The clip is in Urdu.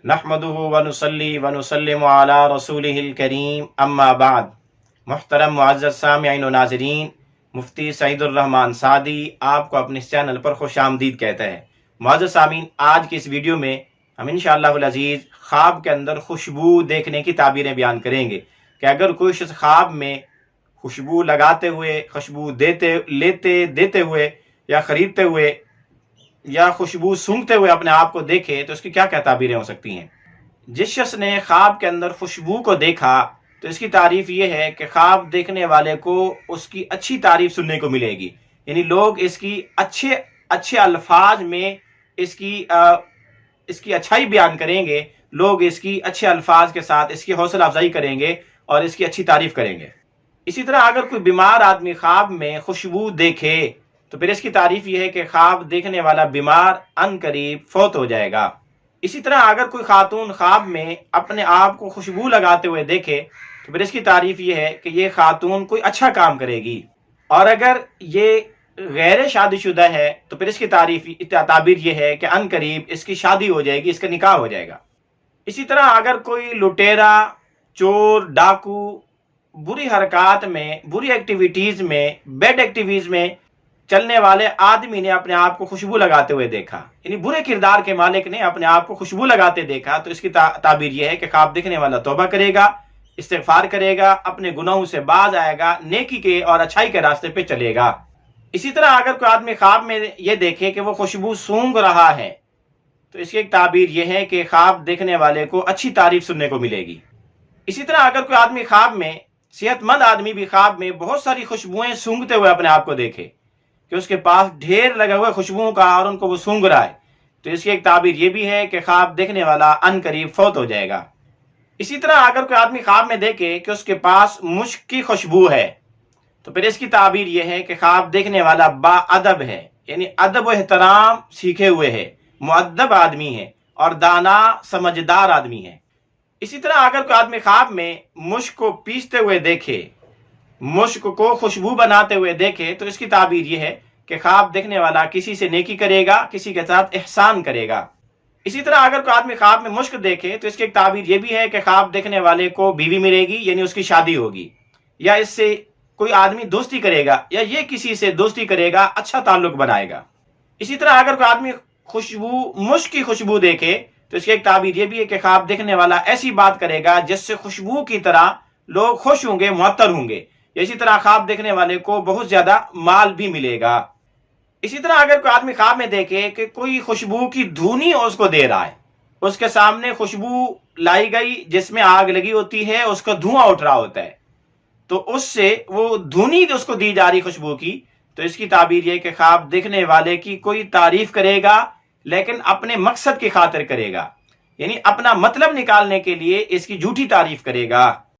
نحمدہ ونصلی ونسلم علی رسولہ الکریم اما بعد۔ محترم معزز سامعین و ناظرین، مفتی سعید الرحمن سعدی آپ کو اپنے چینل پر خوش آمدید کہتا ہے۔ معزز سامعین، آج کی اس ویڈیو میں ہم انشاءاللہ العزیز خواب کے اندر خوشبو دیکھنے کی تعبیریں بیان کریں گے کہ اگر کوئی شخص خواب میں خوشبو لگاتے ہوئے، خوشبو دیتے ہوئے یا خریدتے ہوئے یا خوشبو سونگھتے ہوئے اپنے آپ کو دیکھے تو اس کی کیا کیا تعبیریں ہو سکتی ہیں۔ جس شخص نے خواب کے اندر خوشبو کو دیکھا تو اس کی تعریف یہ ہے کہ خواب دیکھنے والے کو اس کی اچھی تعریف سننے کو ملے گی، یعنی لوگ اس کی اچھے الفاظ میں اس کی اچھائی بیان کریں گے، لوگ اس کی اچھے الفاظ کے ساتھ اس کی حوصلہ افزائی کریں گے اور اس کی اچھی تعریف کریں گے۔ اسی طرح اگر کوئی بیمار آدمی خواب میں خوشبو دیکھے تو پھر اس کی تعریف یہ ہے کہ خواب دیکھنے والا بیمار ان قریب فوت ہو جائے گا۔ اسی طرح اگر کوئی خاتون خواب میں اپنے آپ کو خوشبو لگاتے ہوئے دیکھے تو پھر اس کی تعریف یہ ہے کہ یہ خاتون کوئی اچھا کام کرے گی، اور اگر یہ غیر شادی شدہ ہے تو پھر اس کی تعبیر یہ ہے کہ ان قریب اس کی شادی ہو جائے گی، اس کا نکاح ہو جائے گا۔ اسی طرح اگر کوئی لٹیرا، چور، ڈاکو بری حرکات میں، بری ایکٹیویٹیز میں، بیڈ ایکٹیویٹیز میں چلنے والے آدمی نے اپنے آپ کو خوشبو لگاتے ہوئے دیکھا، یعنی برے کردار کے مالک نے اپنے آپ کو خوشبو لگاتے دیکھا، تو اس کی تعبیر یہ ہے کہ خواب دیکھنے والا توبہ کرے گا، استغفار کرے گا، اپنے گناہوں سے باز آئے گا، نیکی کے اور اچھائی کے راستے پہ چلے گا۔ اسی طرح اگر کوئی آدمی خواب میں یہ دیکھے کہ وہ خوشبو سونگھ رہا ہے تو اس کی ایک تعبیر یہ ہے کہ خواب دیکھنے والے کو اچھی تعریف سننے کو ملے گی۔ اسی طرح اگر کوئی آدمی خواب میں، صحت مند آدمی بھی خواب میں بہت ساری خوشبوئیں سونگھتے ہوئے اپنے آپ کو دیکھے کہ اس کے پاس ڈھیر لگا ہوا خوشبوؤں کا اور ان کو وہ سونگھ رہا ہے، تو اس کی ایک تعبیر یہ بھی ہے کہ خواب دیکھنے والا ان قریب فوت ہو جائے گا۔ اسی طرح اگر کوئی آدمی خواب میں دیکھے کہ اس کے پاس مشک کی خوشبو ہے تو پھر اس کی تعبیر یہ ہے کہ خواب دیکھنے والا با ادب ہے، یعنی ادب و احترام سیکھے ہوئے ہے، مؤدب آدمی ہے اور دانا سمجھدار آدمی ہے۔ اسی طرح اگر کوئی آدمی خواب میں مشک کو پیستے ہوئے دیکھے، مشک کو خوشبو بناتے ہوئے دیکھے تو اس کی تعبیر یہ ہے کہ خواب دیکھنے والا کسی سے نیکی کرے گا، کسی کے ساتھ احسان کرے گا۔ اسی طرح اگر کوئی آدمی خواب میں مشک دیکھے تو اس کی ایک تعبیر یہ بھی ہے کہ خواب دیکھنے والے کو بیوی ملے گی، یعنی اس کی شادی ہوگی، یا اس سے کوئی آدمی دوستی کرے گا، یا یہ کسی سے دوستی کرے گا، اچھا تعلق بنائے گا۔ اسی طرح اگر کوئی آدمی مشک کی خوشبو دیکھے تو اس کی ایک تعبیر یہ بھی ہے کہ خواب دیکھنے والا ایسی بات کرے گا جس سے خوشبو کی طرح لوگ خوش ہوں گے، معطر ہوں گے۔ اسی طرح خواب دیکھنے والے کو بہت زیادہ مال بھی ملے گا۔ اسی طرح اگر کوئی آدمی خواب میں دیکھے کہ کوئی خوشبو کی دھونی اس کو دے رہا ہے، اس کے سامنے خوشبو لائی گئی جس میں آگ لگی ہوتی ہے، اس کا دھواں اٹھ رہا ہوتا ہے، تو اس سے وہ دھونی اس کو دی جا رہی خوشبو کی، تو اس کی تعبیر یہ کہ خواب دیکھنے والے کی کوئی تعریف کرے گا لیکن اپنے مقصد کی خاطر کرے گا، یعنی اپنا مطلب نکالنے کے لیے اس کی جھوٹی تعریف کرے گا۔